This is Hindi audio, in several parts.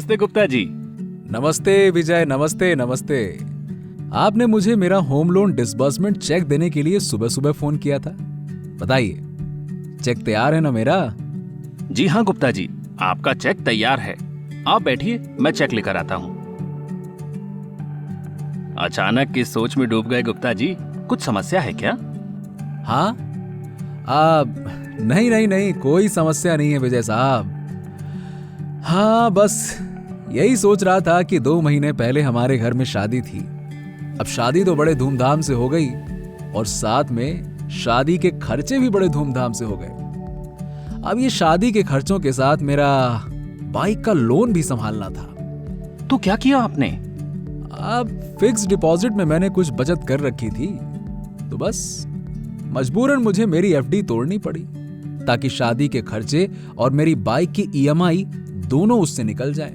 नमस्ते गुप्ता जी। नमस्ते विजय, नमस्ते नमस्ते। आपने मुझे मेरा होम लोन डिसबर्समेंट चेक देने के लिए सुबह सुबह फोन किया था। बताइए, चेक तैयार है ना मेरा? जी हाँ गुप्ता जी, आपका चेक तैयार है। आप बैठिए, मैं चेक लेकर आता हूँ। अचानक किस सोच में डूब गए गुप्ता जी? कुछ समस्या है क्या? हाँ, नहीं नहीं नहीं, कोई समस्या नहीं है विजय साहब। हाँ, बस यही सोच रहा था कि 2 महीने पहले हमारे घर में शादी थी। अब शादी तो बड़े धूमधाम से हो गई और साथ में शादी के खर्चे भी बड़े धूमधाम से हो गए। अब ये शादी के खर्चों के साथ मेरा बाइक का लोन भी संभालना था। तो क्या किया आपने? अब फिक्स डिपॉजिट में मैंने कुछ बचत कर रखी थी, तो बस मजबूरन मुझे मेरी एफडी तोड़नी पड़ी ताकि शादी के खर्चे और मेरी बाइक की ईएमआई दोनों उससे निकल जाएं।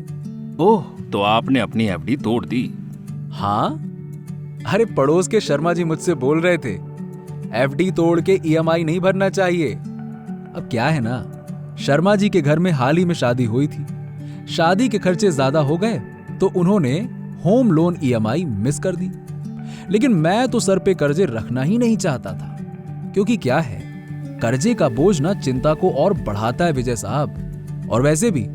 ओह, तो आपने अपनी एफडी तोड़ दी? हाँ, अरे पड़ोस के शर्मा जी मुझसे बोल रहे थे एफडी तोड़ के ईएमआई नहीं भरना चाहिए। अब क्या है ना, शर्मा जी के घर में हाल ही में शादी हुई थी। शादी के खर्चे ज्यादा हो गए तो उन्होंने होम लोन ईएमआई मिस कर दी। लेकिन मैं तो सर पे कर्जे रखना ही नहीं चाहता था, क्योंकि क्या है, कर्जे का बोझ ना चिंता को और बढ़ाता है विजय साहब। और वैसे भी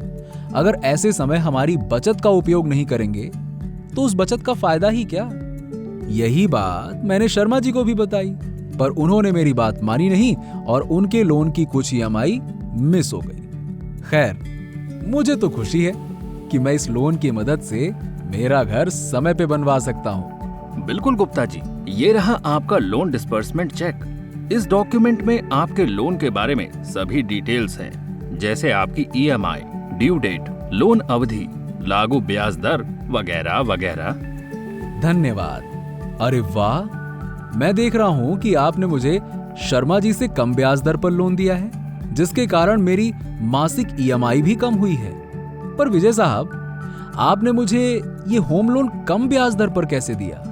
अगर ऐसे समय हमारी बचत का उपयोग नहीं करेंगे तो उस बचत का फायदा ही क्या? यही बात मैंने शर्मा जी को भी बताई, पर उन्होंने मेरी बात मानी नहीं और उनके लोन की कुछ ईएमआई मिस हो गई। खैर, मुझे तो खुशी है कि मैं इस लोन की मदद से मेरा घर समय पे बनवा सकता हूँ। बिल्कुल गुप्ता जी, ये रहा आपका लोन डिस्बर्समेंट चेक। इस डॉक्यूमेंट में आपके लोन के बारे में सभी डिटेल्स हैं, जैसे आपकी ईएमआई, ड्यू डेट, लोन अवधि, लागू ब्याज दर वगैरह वगैरह। धन्यवाद। अरे वाह, मैं देख रहा हूं कि आपने मुझे शर्मा जी से कम ब्याज दर पर लोन दिया है, जिसके कारण मेरी मासिक ईएमआई भी कम हुई है। पर विजय साहब, आपने मुझे ये होम लोन कम ब्याज दर पर कैसे दिया?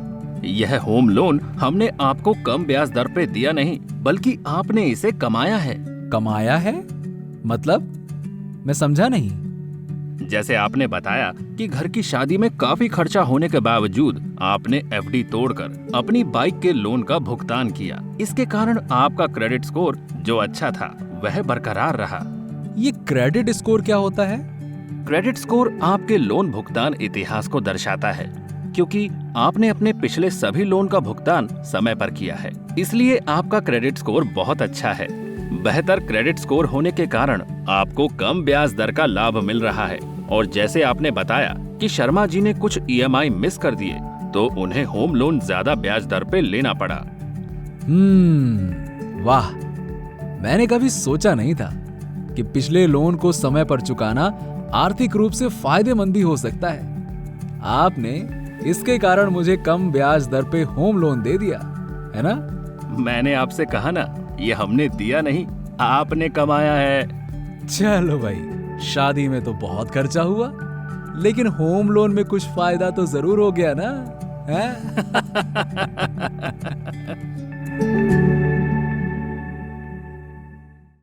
यह होम लोन हमने आपको कम ब्याज दर पे दिया नहीं, बल्कि आपने इसे कमाया है। कमाया है? मतलब मैं समझा नहीं। जैसे आपने बताया कि घर की शादी में काफी खर्चा होने के बावजूद आपने एफडी तोड़कर अपनी बाइक के लोन का भुगतान किया। इसके कारण आपका क्रेडिट स्कोर जो अच्छा था वह बरकरार रहा। ये क्रेडिट स्कोर क्या होता है? क्रेडिट स्कोर आपके लोन भुगतान इतिहास को दर्शाता है, क्योंकि आपने अपने पिछले सभी लोन का भुगतान समय पर किया है, इसलिए आपका क्रेडिट स्कोर बहुत अच्छा है। बेहतर क्रेडिट स्कोर होने के कारण आपको कम ब्याज दर का लाभ मिल रहा है। और जैसे आपने बताया कि शर्मा जी ने कुछ ईएमआई मिस कर दिए, तो उन्हें होम लोन ज्यादा ब्याज दर पे लेना पड़ा। वाह, मैंने कभी सोचा नहीं था कि पिछले लोन को समय पर चुकाना आर्थिक रूप से फायदेमंद भी हो सकता है। आपने इसके कारण मुझे कम ब्याज दर पे होम लोन दे दिया, है ना? मैंने आपसे कहा ना, ये हमने दिया नहीं, आपने कमाया है। चलो भाई, शादी में तो बहुत खर्चा हुआ, लेकिन होम लोन में कुछ फायदा तो जरूर हो गया ना, है?